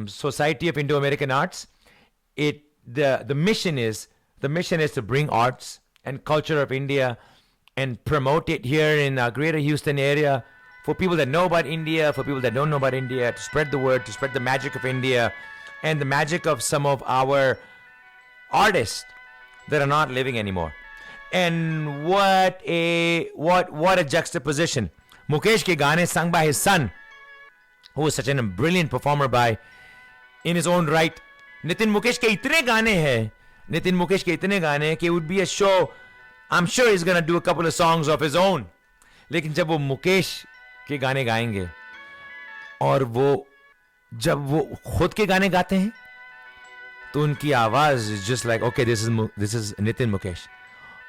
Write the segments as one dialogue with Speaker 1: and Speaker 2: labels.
Speaker 1: Society of Indo-American Arts. The mission is to bring arts and culture of India and promote it here in the greater Houston area for people that know about India, for people that don't know about India, to spread the word, to spread the magic of India and the magic of some of our artists that are not living anymore. And what a juxtaposition. Mukesh ke gaane sung by his son, who was such a brilliant performer in his own right. Nitin Mukesh ke itne gaane hain कि it would be a show. I'm sure he's gonna do a couple of songs of his own. लेकिन जब वो मुकेश के गाने गाएंगे और जब वो खुद के गाने गाते हैं तो उनकी आवाज just like okay, this is Nitin Mukesh.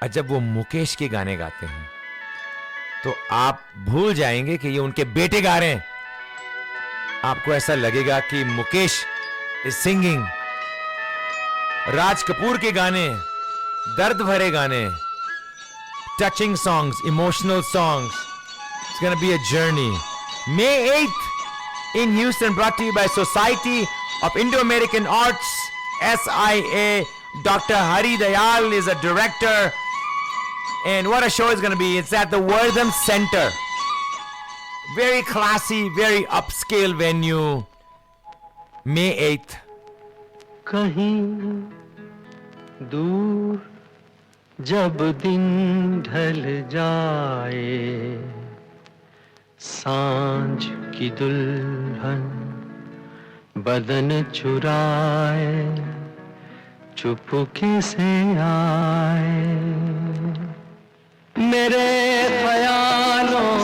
Speaker 1: और जब वो मुकेश के गाने गाते हैं तो आप भूल जाएंगे कि ये उनके बेटे गा रहे हैं. आपको ऐसा लगेगा कि मुकेश इज सिंगिंग. राज कपूर के गाने, दर्द भरे गाने, touching songs, emotional songs. It's gonna be a journey. May 8th in Houston, brought to you by Society of Indo-American Arts, SIA. Dr. Hari Dayal is a director. And what a show it's gonna be. It's at the Wortham Center. Very classy, very upscale venue. May 8th.
Speaker 2: कहीं दूर जब दिन ढल जाए, सांझ की दुल्हन बदन चुराए, चुपके से आए. मेरे ख्यालों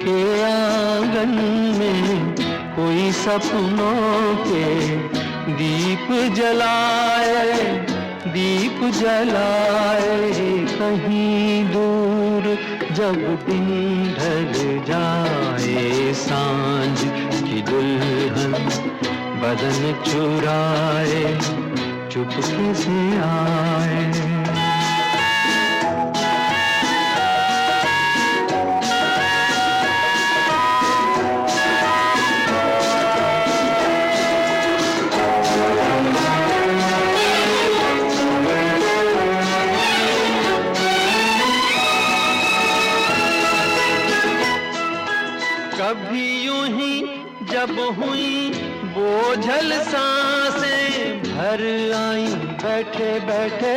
Speaker 2: के आंगन में कोई सपनों के दीप जलाए, दीप जलाए. कहीं दूर जब दिन ढल जाए, सांझ की दुल्हन बदन चुराए, चुपके से आए. कभी यूं ही जब हुई बोझल सांसें भर आई, बैठे बैठे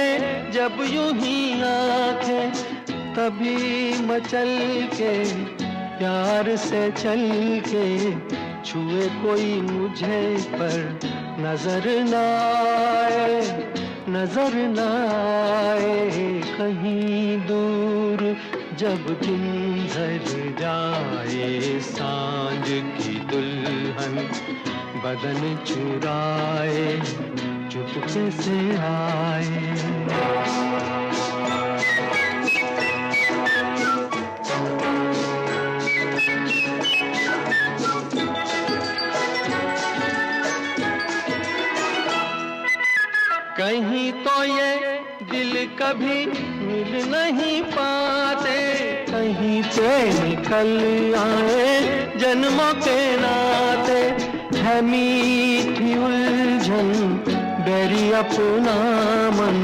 Speaker 2: जब यूं ही आंखें, तभी मचल के प्यार से चल के छुए कोई मुझे पर नजर न आए, नजर न आए. कहीं दूर जब दिन ढल जाए, सांझ की दुल्हन बदन चुराए, चुपके से आए. कहीं तो ये दिल कभी मिल नहीं पाते, कहीं से निकल आए जन्मों के नाते. है मीठी उलझन बेरी अपना मन,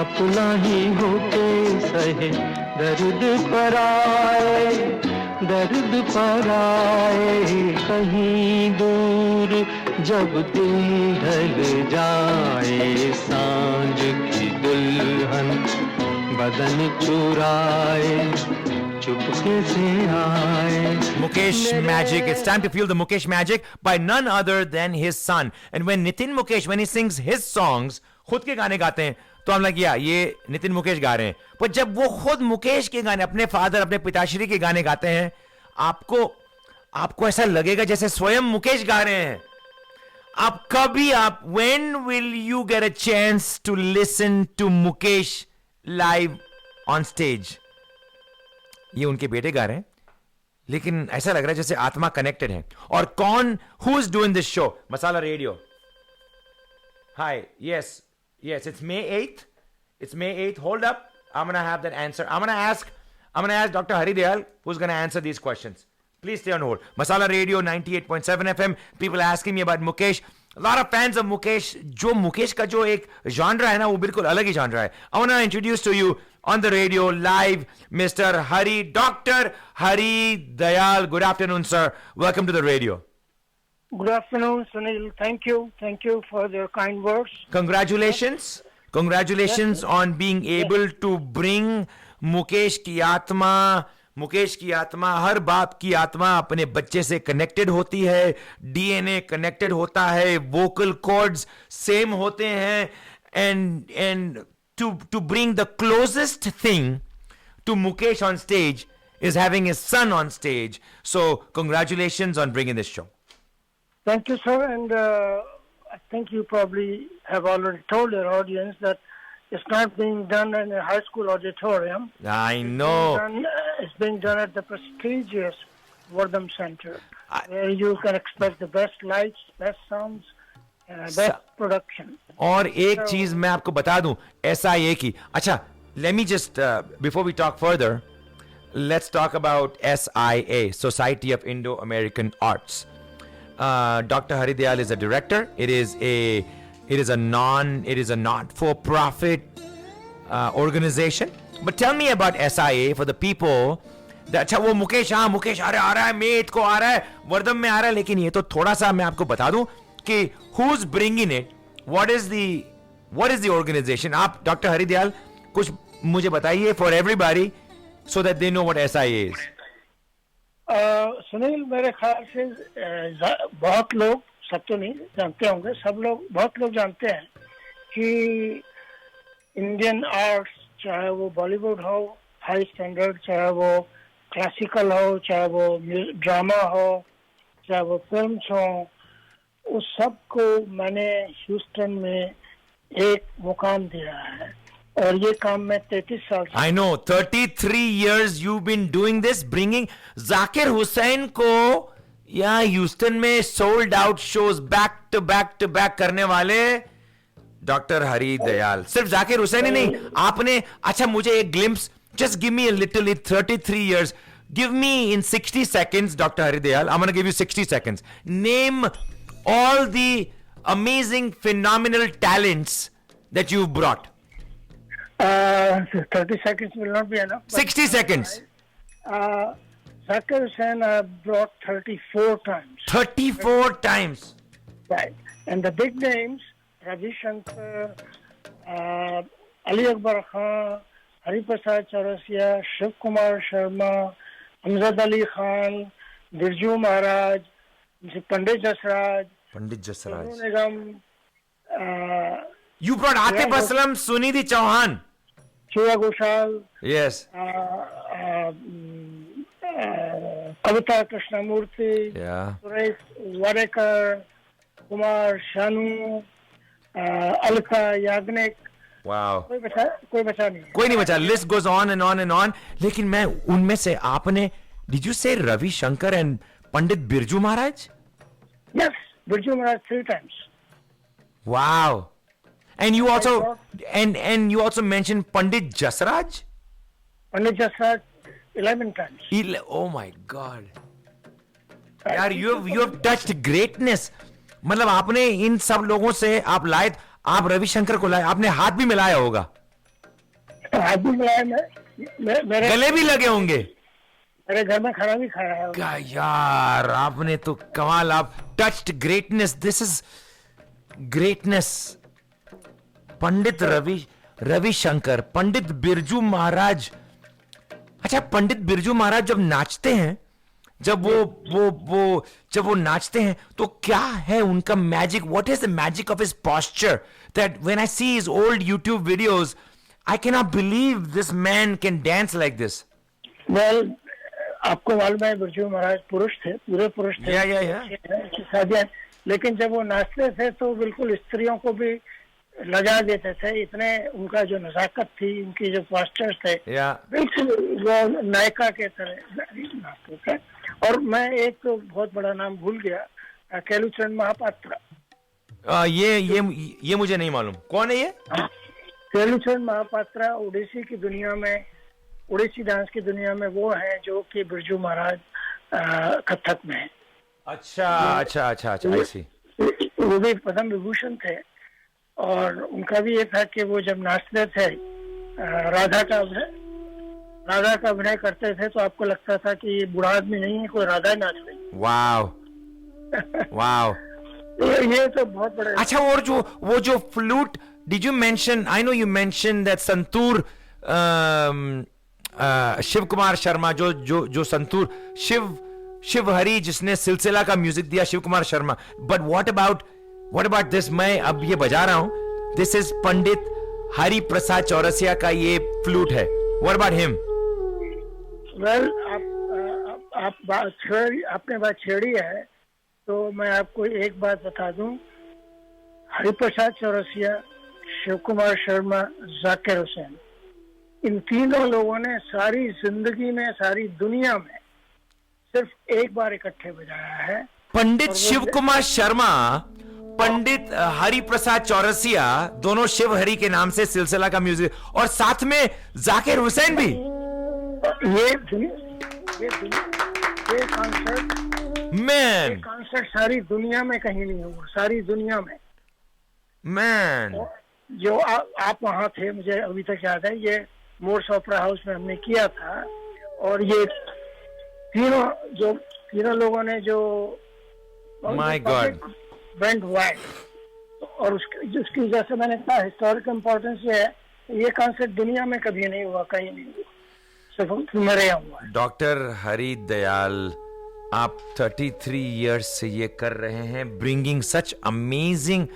Speaker 2: अपना ही होके सहे दर्द पर आए, दर्द पर आए. कहीं दूर जब दिन ढल जाए, सांझ की दुल्हन बदन चुराए, चुपके से आए.
Speaker 1: Mukesh magic. It's time to feel the Mukesh magic by none other than his son. And when Nitin Mukesh, when he sings his songs, खुद के गाने गाते हैं, तो हम लगे ये नितिन मुकेश गा रहे हैं. पर जब वो खुद मुकेश के गाने, अपने फादर, अपने पिताश्री के गाने गाते हैं, आपको ऐसा लगेगा जैसे स्वयं मुकेश गा रहे हैं. when will you get a chance to listen to Mukesh live on stage? ये उनके बेटे गा रहे हैं, लेकिन ऐसा लग रहा है जैसे आत्मा कनेक्टेड है. और कौन, who is doing this show? Masala Radio. Hi, yes, it's May 8th. It's May 8th. Hold up. I'm gonna have that answer. I'm gonna ask Dr. Hari Dayal, who's gonna answer these questions. Please stay on hold. Masala Radio 98.7 FM. People asking me about Mukesh. A lot of fans of Mukesh. जो मुकेश का जो एक genre है ना, वो बिल्कुल अलग ही genre है. I want to introduce to you on the radio live Mr. Dr. Hari Dayal. Good afternoon, sir. Welcome to the radio.
Speaker 3: Good afternoon, Sunil. Thank you. Thank you for your kind words.
Speaker 1: Congratulations. Congratulations on being able to bring Mukesh की आत्मा, हर बाप की आत्मा अपने बच्चे से connected होती है, डीएनए कनेक्टेड होता है, वोकल कॉर्ड्स सेम होते हैं, and to bring the closest thing to Mukesh on stage is having his son on stage. So congratulations on bringing this show.
Speaker 3: Thank you, sir. And I think you probably have already told your audience that it's not being done in a high school auditorium.
Speaker 1: I know.
Speaker 3: It's being done at the prestigious Wardham Center, where you can expect the best lights, best sounds, best production.
Speaker 1: और एक चीज मैं आपको बता दूं SIA की. अच्छा, let me just before we talk further, let's talk about SIA, Society of Indo-American Arts. Dr. Hari Dayal is a director. It is a not-for-profit organization. But tell me about SIA for the people. अच्छा वो मुकेश आ रहा है, met को आ रहा है, वर्धम में आ रहा है, लेकिन ये तो थोड़ा सा मैं आपको बता दूं कि who's bringing it, what is the organization. आप डॉक्टर हरि दयाल कुछ मुझे बताइए for everybody so that they know what SIA is.
Speaker 3: Sunil, मेरे ख्याल से बहुत लोग, सब तो नहीं जानते होंगे, बहुत लोग जानते हैं कि इंडियन आर्ट्स, चाहे वो बॉलीवुड हो हाई स्टैंडर्ड, चाहे वो क्लासिकल हो, चाहे वो ड्रामा हो, चाहे वो फिल्म्स हो, उस सब को मैंने ह्यूस्टन में एक मुकाम दिया है और ये काम मैं 33 साल से.
Speaker 1: I know, 33 years you've been doing this, bringing Zakir Hussain को या ह्यूस्टन में sold out shows back to back करने वाले डॉक्टर हरि दयाल. सिर्फ जाकिर हुसैन ही नहीं, आपने, अच्छा मुझे एक glimpse, just give me a little, 33 years, give me in 60 seconds, Dr. Hari Dayal, I'm going to give you 60 seconds. Name all the amazing, phenomenal talents that you've brought.
Speaker 3: 30 seconds will not be enough.
Speaker 1: 60 seconds.
Speaker 3: Zakir Hussain I brought 34 times.
Speaker 1: 34 times.
Speaker 3: Right. And the big names, Ravi Shankar, Ali Akbar Khan, Hari Prasad Chaurasia, Shiv Kumar Sharma, Amjad Ali Khan, Birju Maharaj, Pandit Jasraj. Sonu Nigam.
Speaker 1: You brought Atif Aslam, Sunidhi Chauhan.
Speaker 3: Shreya Ghoshal.
Speaker 1: Yes.
Speaker 3: Kavita Krishnamurthy.
Speaker 1: Yeah.
Speaker 3: Suresh Wadekar, Kumar Shanu, Alka Yagnik.
Speaker 1: Wow.
Speaker 3: कोई बचा नहीं.
Speaker 1: कोई नहीं बचा. List goes on and on and on. लेकिन मैं उनमें से आपने, did you say Ravi Shankar and Pandit Birju Maharaj?
Speaker 3: Yes, Birju Maharaj 3 times.
Speaker 1: Wow. And you also and you also mentioned Pandit Jasraj?
Speaker 3: Pandit Jasraj 11 times.
Speaker 1: Oh my God. यार you have touched greatness. मतलब आपने इन सब लोगों से आप लाए, आप रविशंकर को लाए, आपने हाथ भी मिलाया होगा,
Speaker 3: हाथ भी मिलाया, मेरे
Speaker 1: गले भी लगे होंगे,
Speaker 3: मेरे घर में खाना भी खाया है.
Speaker 1: क्या यार, आपने तो कमाल, आप touched greatness. This is greatness. Pandit Ravishankar, Pandit Birju Maharaj. अच्छा, पंडित बिरजू महाराज जब नाचते हैं, जब वो नाचते हैं तो क्या है उनका magic? What is the magic of his posture that when I see his old YouTube videos I can not believe this man can dance like this.
Speaker 3: Well, आपको मालूम है बिरजू महाराज पुरुष थे, पूरे पुरुष थे. शादियां, लेकिन जब वो नाचते थे तो बिल्कुल स्त्रियों को भी लगा देते थे. इतने उनका जो नजाकत थी, उनकी जो पॉस्चर्स थे, बिल्कुल वो नायिका के तरह नाचते थे. और मैं एक तो बहुत बड़ा नाम भूल गया, केलुचरण महापात्रा.
Speaker 1: ये मुझे नहीं मालूम, कौन है ये?
Speaker 3: केलुचरण महापात्रा उड़ीसी की दुनिया में, उड़ीसी डांस की दुनिया में वो है जो कि बिरजू महाराज कथक में।
Speaker 1: अच्छा अच्छा अच्छा अच्छा, आई सी।
Speaker 3: वो भी पद्म विभूषण थे, और उनका भी ये था कि वो जब नाचते थे, राधा का अभिनय करते थे, तो आपको लगता था कि ये बूढ़ा आदमी नहीं है, कोई राधा ही नाच रही।
Speaker 1: Wow wow.
Speaker 3: ये तो बहुत बड़े।
Speaker 1: अच्छा, और वो जो flute, did you mention, I know you mention that santoor, Shiv Kumar Sharma, जो संतूर, शिव हरी जिसने सिलसिला का म्यूजिक दिया, Shiv Kumar Sharma. But what about this, मैं अब ये बजा रहा हूं, दिस इज पंडित हरि प्रसाद चौरसिया का ये फ्लूट है। What about him?
Speaker 3: वेल, आपने बात छेड़ी है, तो मैं आपको एक बात बता दूं, हरिप्रसाद चौरसिया, शिव कुमार शर्मा, जाकिर हुसैन, इन तीनों लोगों ने सारी जिंदगी में, सारी दुनिया में सिर्फ एक बार इकट्ठे बजाया है।
Speaker 1: पंडित शिव कुमार शर्मा, पंडित हरि प्रसाद चौरसिया, दोनों शिव हरि के नाम से सिलसिला का म्यूजिक, और साथ में जाकिर हुसैन भी। ये कॉन्सर्ट सारी दुनिया में कहीं नहीं हुआ, सारी दुनिया में। मैन,
Speaker 3: जो आप वहां थे, मुझे अभी तक याद है, ये मोर्स ओपेरा हाउस में हमने किया था, और ये तीनों लोगों ने जो
Speaker 1: माय गॉड
Speaker 3: वेंट वाइड, और उसकी वजह से मैंने कहा हिस्टोरिक इम्पोर्टेंस ये है, ये कॉन्सर्ट दुनिया में कभी नहीं हुआ, कहीं नहीं हुआ, सिर्फ मेरे यहाँ हुआ।
Speaker 1: डॉक्टर हरि दयाल, आप 33 इयर्स से ये कर रहे हैं, bringing such amazing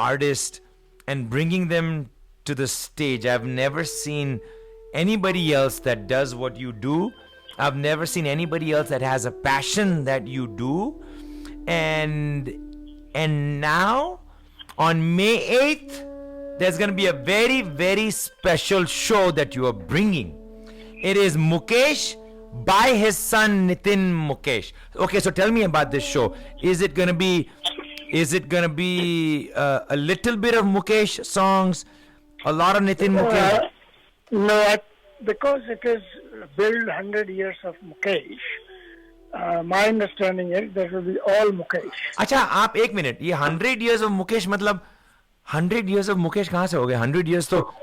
Speaker 1: artist and bringing them to the stage. I've never seen anybody else that does what you do. I've never seen anybody else that has a passion that you do. And now on May 8th, there's going to be a very, very special show that you are bringing. It is Mukesh by his son Nitin Mukesh. Okay, so tell me about this show. Is it going to be a little bit of Mukesh songs, a lot of Nitin Mukesh?
Speaker 3: No, because it is built 100 years of Mukesh. My understanding is that will be all Mukesh.
Speaker 1: अच्छा, आप एक minute, ये 100 years of Mukesh मतलब 100 years of Mukesh कहाँ से हो गए? 100 years तो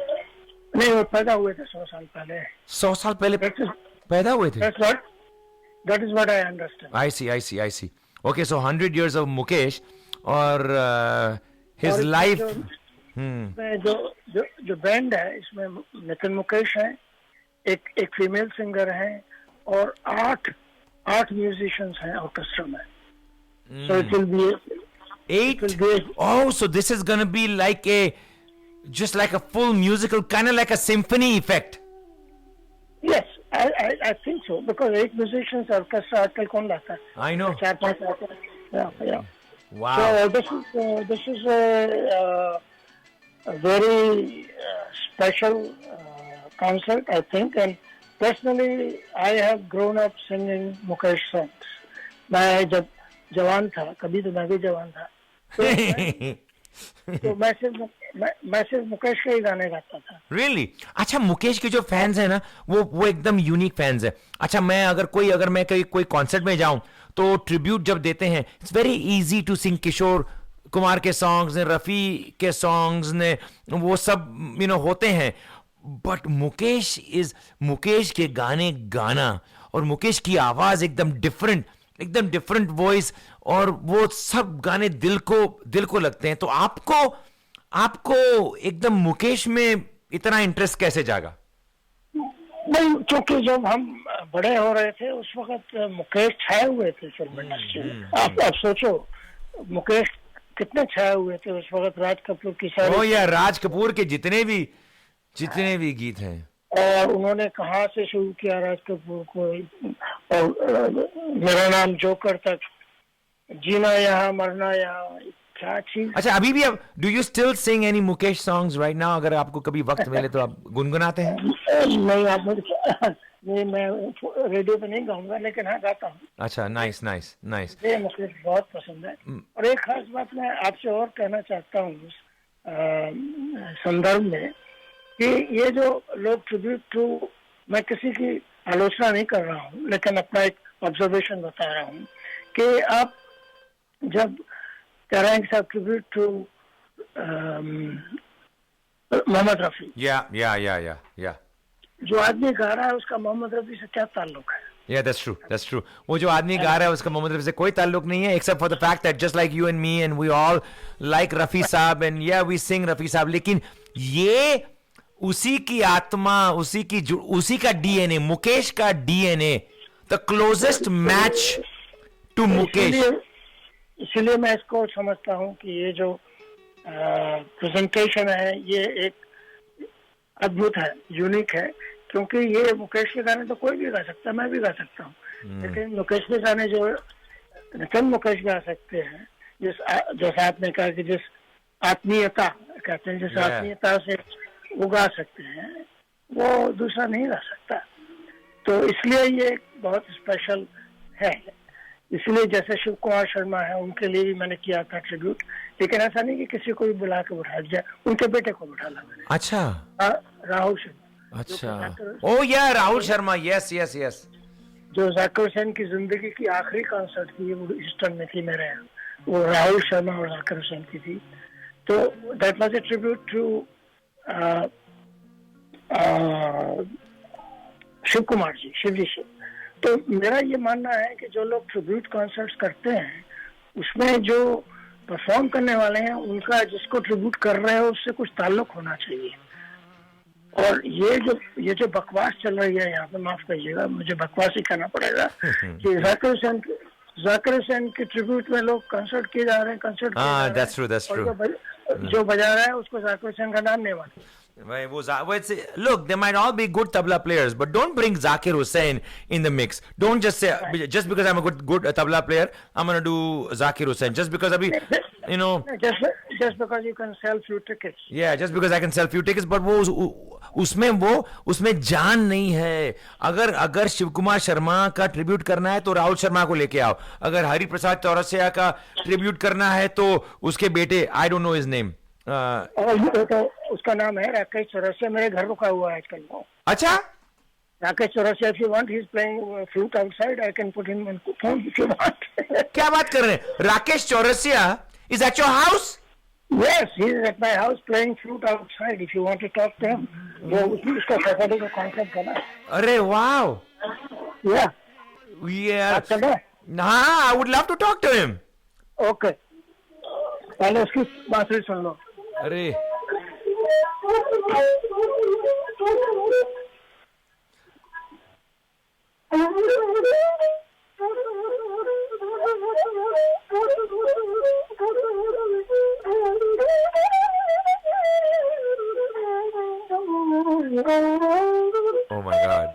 Speaker 3: नहीं, वो पैदा हुए थे 100 साल पहले।
Speaker 1: 100 साल पहले पैदा हुए थे?
Speaker 3: That is what I understand.
Speaker 1: I see. Okay, so 100 years of Mukesh, और his life.
Speaker 3: जो बैंड है, इसमें नितिन मुकेश है, एक फीमेल सिंगर है, और आठ म्यूजिशियंस हैं ऑर्केस्ट्रा में। So it will be
Speaker 1: 8. Oh, so this is gonna be just like a full musical, kind of like a symphony effect.
Speaker 3: Yes, I think so, because 8 musicians orchestra आजकल कौन लाता है?
Speaker 1: I know.
Speaker 3: 4-5 आते हैं। Yeah.
Speaker 1: Wow.
Speaker 3: So this is a very special concert, I think, and personally I have grown up singing Mukesh songs. मैं जब जवान था, कभी तो मैं भी जवान था, तो मैं सिर्फ मुकेश के ही गाने गाता था।
Speaker 1: Really? अच्छा, मुकेश के जो फैंस हैं ना, वो एकदम यूनिक फैंस है। अच्छा, अगर मैं कोई कॉन्सर्ट में जाऊं, तो ट्रिब्यूट जब देते हैं, it's very easy to sing. Kishore Kumar के सॉन्ग्स ने, रफी के सॉन्ग्स ने, वो सब होते हैं, बट मुकेश के गाने गाना, और मुकेश की आवाज एकदम डिफरेंट वॉइस, और वो सब गाने दिल को लगते हैं। तो आपको एकदम मुकेश में इतना इंटरेस्ट कैसे जागा?
Speaker 3: नहीं, क्योंकि जब हम बड़े हो रहे थे उस वक्त मुकेश छाए हुए थे फिल्म इंडस्ट्री में। आप सोचो, मुकेश कितने छाए हुए थे उस वक्त। राज कपूर की सारी
Speaker 1: राज कपूर के जितने भी गीत हैं,
Speaker 3: और उन्होंने कहाँ से शुरू किया राज कपूर को, और मेरा नाम जोकर तक, जीना यहाँ मरना यहाँ, क्या चीज।
Speaker 1: अच्छा, अभी भी आप do you still Singh any Mukesh songs right now? अगर आपको कभी वक्त मिले तो आप गुनगुनाते हैं?
Speaker 3: नहीं, आप मुझे मैं रेडियो पे नहीं गाऊंगा, लेकिन हाँ गाता हूँ।
Speaker 1: अच्छा, नाइस।
Speaker 3: मुझे मुकेश बहुत पसंद है। और एक खास बात मैं आपसे और कहना चाहता हूँ संदर्भ में, कि ये जो लोग ट्रिब्यूट टू, मैं किसी की आलोचना नहीं कर रहा हूँ, लेकिन अपना एक ऑब्जर्वेशन बता रहा हूँ कि आप जब कह रहे हैं कि ट्रिब्यूट टू मोहम्मद रफी,
Speaker 1: या
Speaker 3: जो आदमी गा रहा है उसका मोहम्मद रफी से क्या ताल्लुक है?
Speaker 1: Yeah, that's true. वो जो आदमी गा रहा है उसका मोहम्मद रफी से कोई ताल्लुक नहीं है, except for the fact that just like you and me and we all like Rafi साहब and yeah we sing Rafi साहब, लेकिन ये उसी की आत्मा, उसी का डीएनए, मुकेश का DNA, the closest match to Mukesh.
Speaker 3: इसीलिए मैं इसको समझता हूँ कि ये जो प्रेजेंटेशन है ये एक अद्भुत है, यूनिक है, क्योंकि ये मुकेश के गाने तो कोई भी गा सकता है, मैं भी गा सकता हूँ, लेकिन मुकेश के गाने जो नितिन मुकेश गा सकते हैं, जैसा आपने कहा कि जिस आत्मीयता कहते हैं, जिस आत्मीयता से वो गा सकते हैं, वो दूसरा नहीं गा सकता। तो इसलिए ये बहुत स्पेशल है। इसलिए जैसे शिव कुमार शर्मा है, उनके लिए भी मैंने किया था ट्रिब्यूट, लेकिन ऐसा नहीं कि किसी को भी बुला के बैठा दिया, उनके बेटे को बैठा ला मैंने।
Speaker 1: अच्छा,
Speaker 3: राहुल शर्मा।
Speaker 1: अच्छा, ओ या Rahul Sharma, yes yes yes,
Speaker 3: जो जाकिर हुसैन की जिंदगी की आखिरी कॉन्सर्ट थी, वो ईस्टर्न में थी मेरे यहाँ, वो राहुल शर्मा और जाकिर हुसैन की थी। तो that was a tribute to Shiv Kumar ji, Shivji Shiv. तो मेरा ये मानना है कि जो लोग ट्रिब्यूट कॉन्सर्ट्स करते हैं, उसमें जो परफॉर्म करने वाले हैं, उनका जिसको ट्रिब्यूट कर रहे हो उससे कुछ ताल्लुक होना चाहिए। और ये जो बकवास चल रही है यहाँ पे, माफ करिएगा, मुझे बकवास ही कहना पड़ेगा कि जाकिर हुसैन के ट्रिब्यूट में लोग कंसर्ट किए जा रहे हैं, कंसर्ट
Speaker 1: that's true.
Speaker 3: जो बजा रहा है उसको जाकिर हुसैन का नाम नहीं मालूम।
Speaker 1: Look, there might all be good tabla players, but don't bring Zakir Hussain in the mix. Don't just say, just because I'm a good tabla player, I'm gonna do Zakir Hussain. Just because you know,
Speaker 3: just because you can sell few tickets.
Speaker 1: Yeah, just because I can sell few tickets, but उसमें जान नहीं है। अगर शिव कुमार शर्मा का tribute करना है तो राहुल शर्मा को लेके आओ। अगर हरि प्रसाद चौरसिया का ट्रिब्यूट करना है तो उसके बेटे, आई डोंट नो हिज नेम,
Speaker 3: उसका नाम है राकेश चौरसिया, मेरे घर रुका हुआ है आजकल वो।
Speaker 1: अच्छा,
Speaker 3: Rakesh Chaurasia, if you want, he's playing flute outside. I can put him on phone if you want.
Speaker 1: क्या बात कर रहे हैं? Rakesh Chaurasia is at your house?
Speaker 3: Yes, he is at my house playing flute outside. If you want to talk to him, वो उसका Saturday का concert करना है।
Speaker 1: अरे वाह,
Speaker 3: yeah.
Speaker 1: हाँ, I would love to talk to him.
Speaker 3: Okay, पहले उसकी बांसुरी सुन लो।
Speaker 1: अरे oh my God.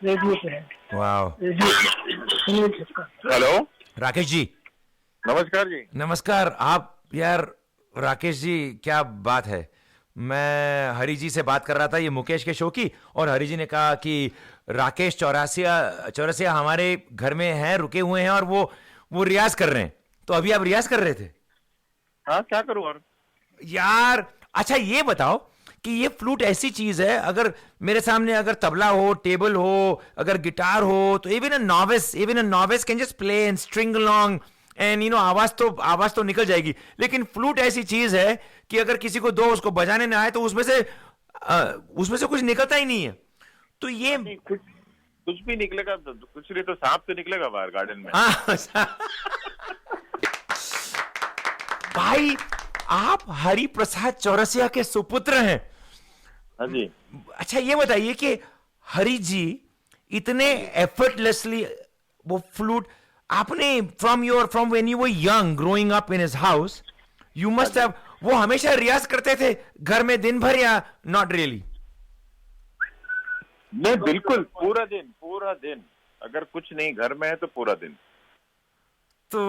Speaker 3: रेडियो पे है।
Speaker 1: वाह,
Speaker 4: हेलो
Speaker 1: राकेश जी,
Speaker 4: नमस्कार जी।
Speaker 1: नमस्कार। आप यार राकेश जी, क्या बात है। मैं हरी जी से बात कर रहा था ये मुकेश के शो की, और हरी जी ने कहा कि राकेश चौरसिया हमारे घर में हैं, रुके हुए हैं, और वो रियाज कर रहे हैं। तो अभी आप रियाज कर रहे थे?
Speaker 4: हाँ, क्या करूँ और
Speaker 1: यार। अच्छा, ये बताओ कि ये फ्लूट ऐसी चीज है, अगर मेरे सामने अगर तबला हो, टेबल हो, अगर गिटार हो, तो even a novice can just play and string along and you know, आवाज तो निकल जाएगी। लेकिन फ्लूट ऐसी चीज है कि अगर किसी को दो, उसको बजाने ना आए, तो उसमें से कुछ निकलता ही नहीं है। तो ये
Speaker 4: कुछ भी निकलेगा, कुछ नहीं तो सांप तो निकलेगा बाहर गार्डन में।
Speaker 1: भाई, आप हरि प्रसाद चौरसिया के सुपुत्र हैं।
Speaker 4: हाँ जी।
Speaker 1: अच्छा, ये बताइए कि हरि जी इतने एफर्टलेसली वो फ्लूट आपने from when you were young growing up in his house, you must have, वो हमेशा रियाज करते थे घर में दिन भर, या नॉट रियली?
Speaker 4: नहीं, बिल्कुल पूरा दिन अगर कुछ नहीं घर में है तो पूरा दिन।
Speaker 1: तो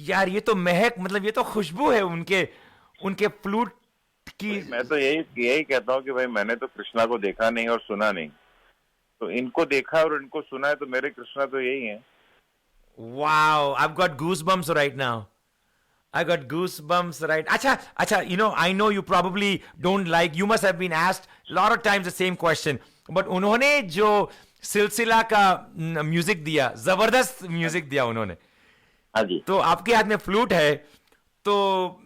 Speaker 1: यार ये तो महक, मतलब ये तो खुशबू है उनके उनके फ्लूट की।
Speaker 4: मैं तो यही यही कहता हूँ कि भाई मैंने तो कृष्णा को देखा नहीं और सुना नहीं, तो इनको देखा और इनको सुना है, तो मेरे कृष्णा तो यही है।
Speaker 1: Wow, I've got goosebumps right now. I got goosebumps right. Acha, I know you probably don't like, you must have been asked a lot of times the same question. But उन्होंने जो सिलसिला का म्यूजिक दिया, जबरदस्त music दिया उन्होंने।
Speaker 4: हाँ जी।
Speaker 1: तो आपके हाथ में फ्लूट है, तो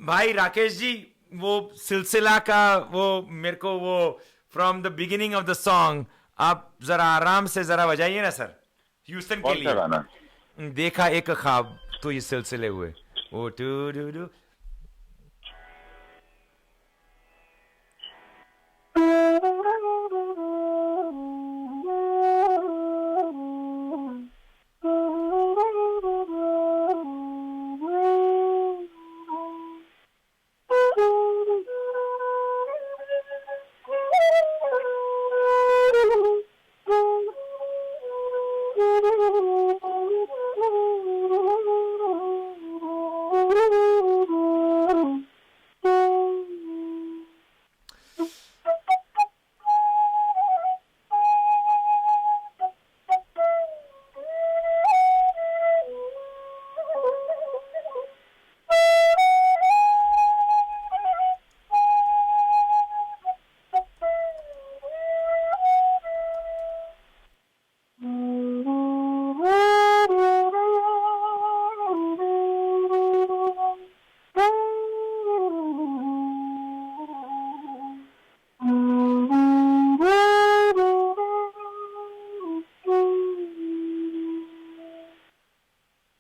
Speaker 1: भाई राकेश जी वो सिलसिला का वो मेरे को वो from the beginning of the song आप जरा आराम से जरा बजाइए ना सर, ह्यूस्टन के
Speaker 4: कौन सा
Speaker 1: लिए।
Speaker 4: गाना?
Speaker 1: देखा एक ख्वाब तो ये सिलसिले हुए ओ टू डू डू।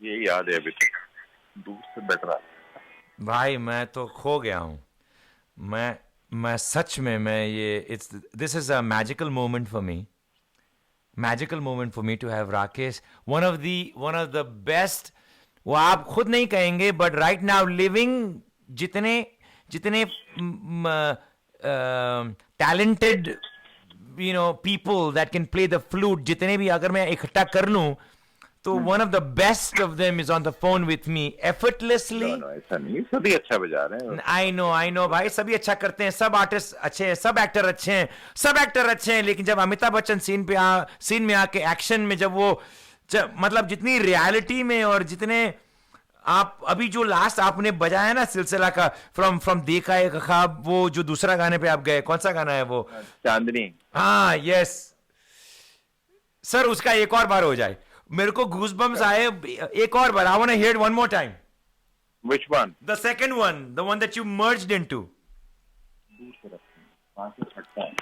Speaker 4: ये याद है अभी तक, दूर से बैठ रहा।
Speaker 1: भाई मैं तो खो गया हूं। मैं सच में मैं ये it's this is a magical moment for me, magical moment for me to have Rakesh, one of the best. वो आप खुद नहीं कहेंगे बट राइट नाउ लिविंग जितने जितने talented people that can play the flute, जितने भी अगर मैं इकट्ठा कर लूं तो one of the best of them is on the phone with me effortlessly.
Speaker 4: ऐसा नहीं, सभी अच्छा बजा रहे हैं।
Speaker 1: आई नो भाई, सभी अच्छा करते हैं, सब आर्टिस्ट अच्छे हैं, सब एक्टर अच्छे हैं, सब एक्टर अच्छे हैं, लेकिन जब अमिताभ बच्चन सीन में आके एक्शन में मतलब जितनी रियलिटी में और जितने आप अभी जो लास्ट आपने बजाया ना सिलसिला का फ्रॉम देखा एक ख्वाब, वो जो दूसरा गाने पे आप गए, कौन सा गाना है वो?
Speaker 4: चांदनी।
Speaker 1: हाँ यस सर, उसका एक और बार हो जाए, मेरे को गूज़बम्स आए एक और बार। I want to hear it one more time.
Speaker 4: Which one?
Speaker 1: The second one, the one that you merged into.
Speaker 4: दूर से रखते हैं, वहां से फटता है।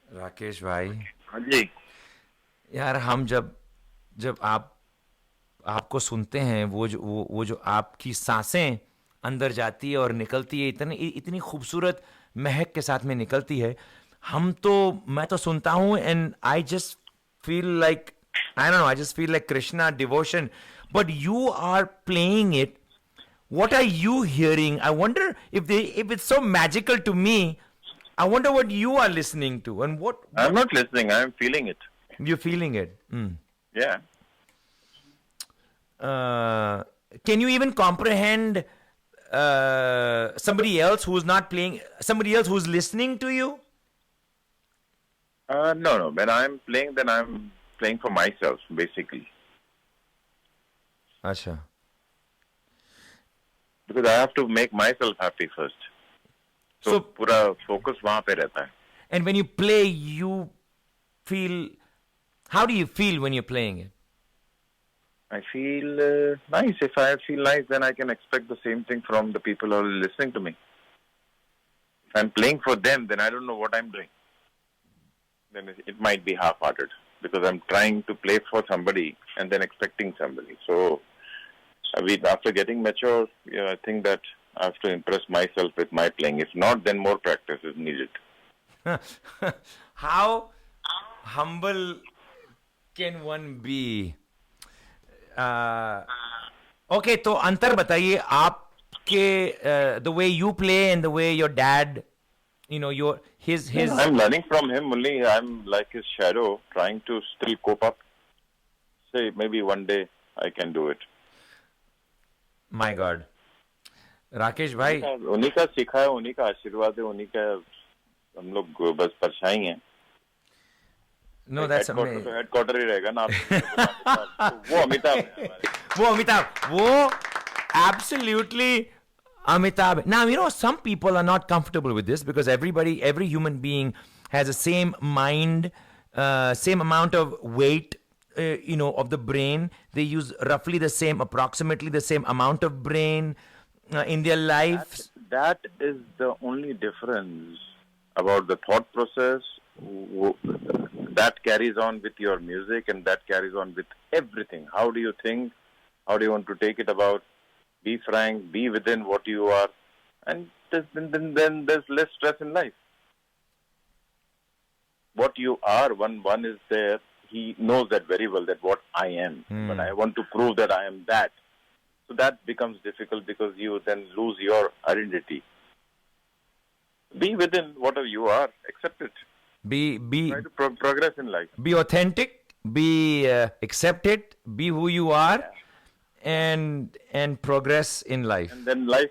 Speaker 1: राकेश भाई,
Speaker 4: हाँ जी।
Speaker 1: यार हम जब जब आपको सुनते हैं, वो जो आपकी सांसें अंदर जाती है और निकलती है, इतनी खूबसूरत महक के साथ में निकलती है, मैं तो सुनता हूँ and I just feel like, I don't know, I just feel like Krishna devotion, but you are playing it. What are you hearing? I wonder if it's so magical to me. I wonder what you are listening to and what
Speaker 4: I'm not listening. I'm feeling it.
Speaker 1: you're feeling it.
Speaker 4: Yeah.
Speaker 1: Can you even comprehend somebody else who's not playing, somebody else who's listening to you?
Speaker 4: No. When I'm playing, then I'm playing for myself, basically.
Speaker 1: Acha.
Speaker 4: Because I have to make myself happy first. So पूरा focus वहाँ पे रहता है.
Speaker 1: And when you play, you feel. How do you feel when you're playing it?
Speaker 4: I feel nice. If I feel nice, then I can expect the same thing from the people who are listening to me. If I'm playing for them, then I don't know what I'm doing. Then it might be half-hearted because I'm trying to play for somebody and then expecting somebody. So, after getting mature, I think that I have to impress myself with my playing. If not, then more practice is needed.
Speaker 1: How humble can one be? Okay, तो अंतर बताइए आपके the way you play and the way your dad, his.
Speaker 4: I'm learning from him only. I'm like his shadow, trying to still cope up. Say maybe one day I can do it.
Speaker 1: My God, Rakesh भाई.
Speaker 4: उन्हीं का सीखा है, उन्हीं का आशीर्वाद है, उन्हीं का हम लोग बस परछाई हैं.
Speaker 1: No, that's amazing.
Speaker 4: तो हेडक्वार्टर ही रहेगा ना. वो अमिताभ है.
Speaker 1: वो absolutely Amitabh. Now, some people are not comfortable with this because every human being has the same mind, same amount of weight, of the brain. They use approximately the same amount of brain in their lives.
Speaker 4: That is the only difference about the thought process that carries on with your music and that carries on with everything. How do you think? How do you want to take it about? Be frank, be within what you are, and then there's less stress in life. What you are, one is there. He knows that very well, that what I am. But I want to prove that I am that. So that becomes difficult because you then lose your identity. Be within whatever you are. Accept it. Try to progress in life.
Speaker 1: Be authentic. Be accept it. Be who you are. And progress in life.
Speaker 4: And then life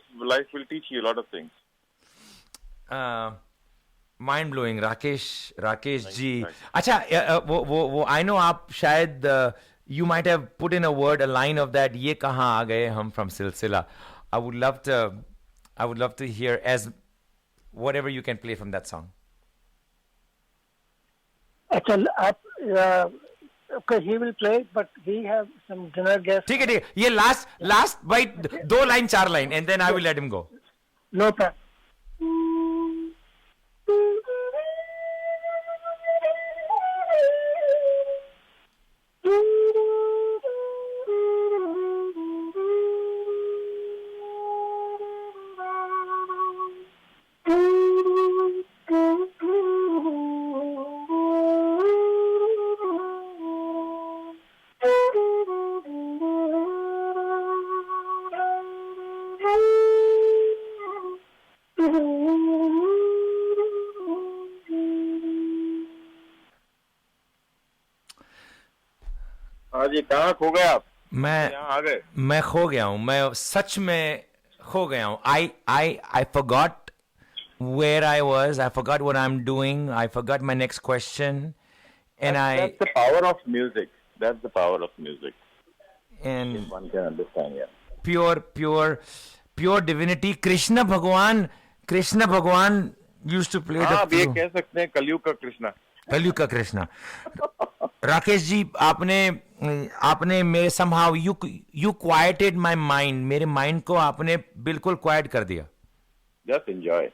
Speaker 4: will teach you a lot of things.
Speaker 1: Mind blowing, Rakesh ji. अच्छा, वो I know आप शायद you might have put in a line of that. ये कहाँ आ गए हम from Silsila. I would love to hear as whatever you can play from that song.
Speaker 3: अच्छा, आप okay, he will play, but we have some dinner guests.
Speaker 1: ठीक है. ये last bite 2 line 4 line, and then I will let him go.
Speaker 3: No problem.
Speaker 4: आज ये कहाँ खो गए आप?
Speaker 1: मैं
Speaker 4: आ गए.
Speaker 1: मैं खो गया हूँ. मैं सच में खो गया हूँ. I forgot where I was. I forgot what I'm doing. I forgot my next question. And
Speaker 4: that's the power of music. That's the power of music.
Speaker 1: And
Speaker 4: if one can understand, yeah.
Speaker 1: Pure divinity. Krishna Bhagwan used to play the
Speaker 4: आप ये कह सकते हैं कलयुग का कृष्णा.
Speaker 1: कलयुग का कृष्णा. राकेश जी, आपने मेरे somehow you quieted my mind. मेरे mind को आपने बिल्कुल quiet कर दिया.
Speaker 4: Just enjoy.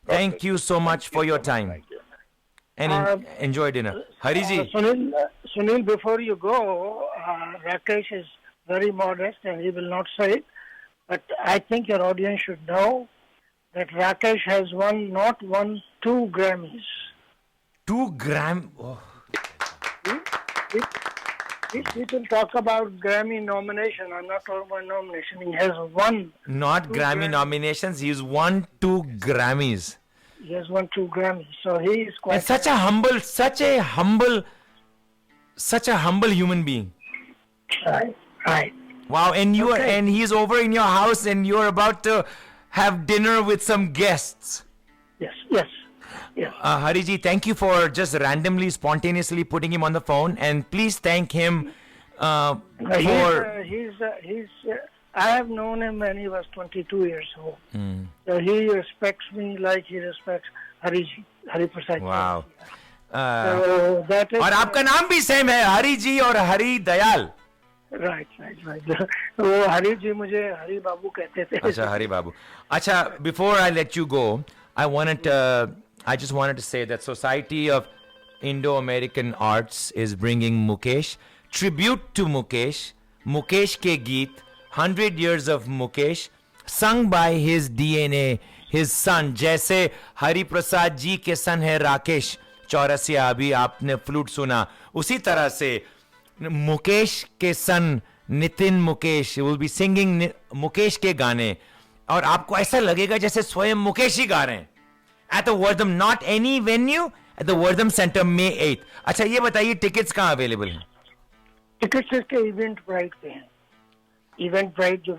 Speaker 1: Thank you so much for your time.
Speaker 4: Thank you.
Speaker 1: And enjoy dinner. Hari ji.
Speaker 3: Sunil, before you go, Rakesh is very modest and he will not say it, but I think your audience should know that Rakesh has won not 1, 2 Grammys.
Speaker 1: 2 Grammy. Oh.
Speaker 3: People talk about Grammy nomination. I'm not talking about nomination. He has won.
Speaker 1: Not Grammy nominations. He's won 2 Grammys.
Speaker 3: He has won 2 Grammys. So he is quite.
Speaker 1: And such a humble human being.
Speaker 3: Right.
Speaker 1: Wow. And and he's over in your house and you're about to have dinner with some guests.
Speaker 3: Yes.
Speaker 1: Hari ji, thank you for just randomly, spontaneously putting him on the phone, and please thank him for.
Speaker 3: I have known him when he was 22 years old. So he respects me like he respects. Hari Prasad
Speaker 1: wow.
Speaker 3: So that is
Speaker 1: और आपका नाम भी same है, हरि जी और Hari Dayal.
Speaker 3: Right वो हरि जी मुझे हरि बाबू कहते थे।
Speaker 1: अच्छा, हरि बाबू। अच्छा, before I let you go, I just wanted to say that Society of Indo-American Arts is bringing Mukesh, tribute to Mukesh, Mukesh के गीत, 100 years of Mukesh, sung by his DNA, his son, जैसे हरि प्रसाद जी के सन है राकेश चौरसिया, अभी आपने flute सुना, उसी तरह से मुकेश के son Nitin Mukesh will be singing Mukesh के गाने, और आपको ऐसा लगेगा जैसे स्वयं मुकेश ही गा रहे हैं at the Wortham, not any venue, at the Wortham center, May 8th। अच्छा, ये बताइए टिकट्स कहाँ अवेलेबल हैं?
Speaker 3: टिकट्स इसके इवेंट ब्राइट पे हैं। इवेंट ब्राइट जो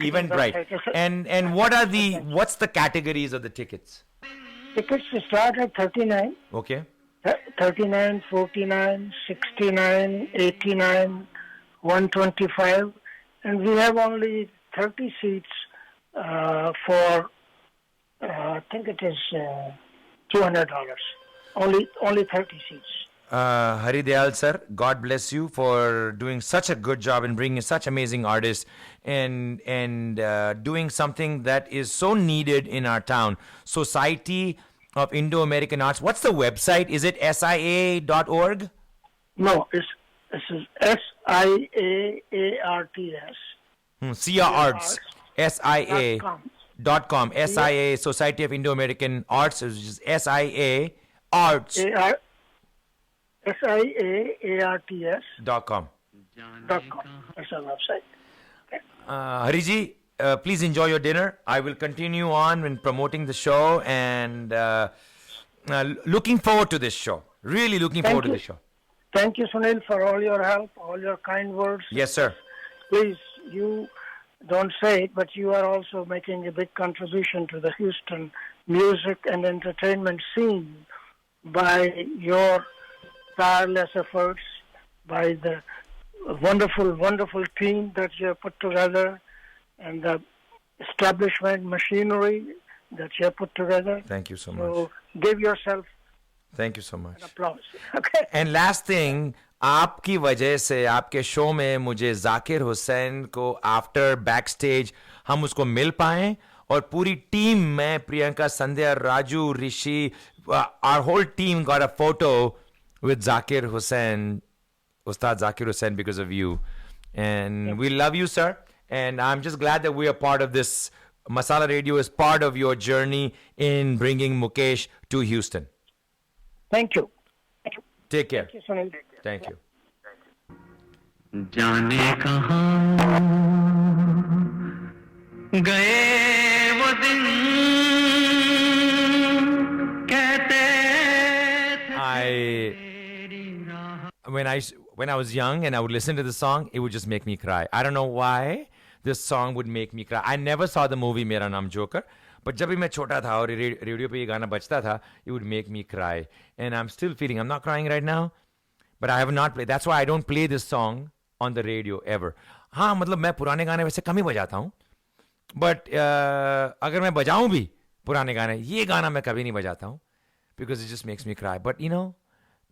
Speaker 1: Event Bright. And what's the categories of the tickets?
Speaker 3: Tickets start at 39,
Speaker 1: Okay.
Speaker 3: 39, 49, 69, 89, 125, and we have only 30 seats for I think it is $200. Only 30 seats.
Speaker 1: Hari Dayal sir, God bless you for doing such a good job in bringing such amazing artists and doing something that is so needed in our town. Society of Indo-American Arts. What's the website? Is it SIA.org?
Speaker 3: No, this is SIAARTS.
Speaker 1: SIA Arts. SIA.com. SIA, Society of Indo-American Arts, which is SIA Arts.
Speaker 3: SIAARTS.com.
Speaker 1: .com.
Speaker 3: That's our website.
Speaker 1: Hariji, please enjoy your dinner. I will continue on in promoting the show and looking forward to this show. Really looking forward to this show.
Speaker 3: Thank you, Sunil, for all your help, all your kind words.
Speaker 1: Yes, sir.
Speaker 3: Please, you don't say it, but you are also making a big contribution to the Houston music and entertainment scene by your tireless efforts, by the wonderful, wonderful team that you have put together, and the establishment machinery that you have put together.
Speaker 1: Thank you so much.
Speaker 3: So give yourself
Speaker 1: Thank you so much.
Speaker 3: an applause. Okay.
Speaker 1: And last thing, आपकी वजह से आपके show में मुझे जाकिर हुसैन को after backstage हम उसको मिल पाए, और पूरी टीम में प्रियंका, संध्या, राजू, ऋषि, our whole team got a photo with Zakir Hussain, Ustad Zakir Hussain, because of you. And we love you, sir. And I'm just glad that we are part of this. Masala Radio is part of your journey in bringing Mukesh to Houston.
Speaker 3: Thank you. Thank you.
Speaker 1: Take care.
Speaker 3: Thank you, Sunil.
Speaker 1: Thank you.
Speaker 2: जाने कहाँ गए वो दिन कहते
Speaker 1: When I was young and I would listen to the song, it would just make me cry. I don't know why this song would make me cry. I never saw the movie Mera Naam Joker, but जब भी मैं छोटा था और radio पे ये गाना बजता था, it would make me cry. And I'm still feeling, I'm not crying right now, but I have not played. That's why I don't play this song on the radio ever. हाँ, मतलब मैं पुराने गाने वैसे कम ही बजाता हूँ, but अगर मैं बजाऊँ भी पुराने गाने, ये गाना मैं कभी नहीं बजाता हूँ, because it just makes me cry. But you know,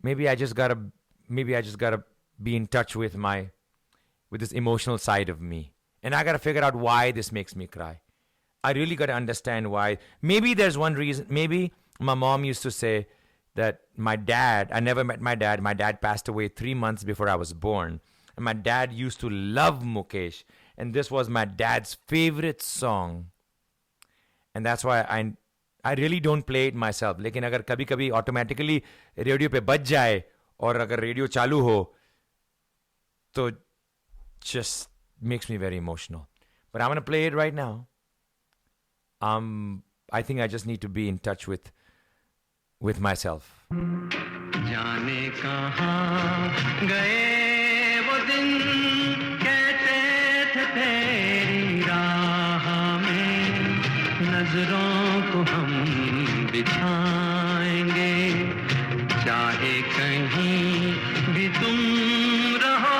Speaker 1: maybe I just gotta be in touch with this emotional side of me, and I gotta figure out why this makes me cry. I really gotta understand why. Maybe there's one reason. Maybe my mom used to say that my dad, I never met my dad. My dad passed away 3 months before I was born. And my dad used to love Mukesh. And this was my dad's favorite song. And that's why I really don't play it myself. लेकिन अगर कभी-कभी automatically radio पे बज जाए और अगर radio चालू हो तो just makes me very emotional. But I'm going to play it right now. I think I just need to be in touch with myself.
Speaker 2: जाने कहाँ गए वो दिन कहते थे तेरी राह में नजरों को हम बिछाएंगे चाहे कहीं भी तुम रहो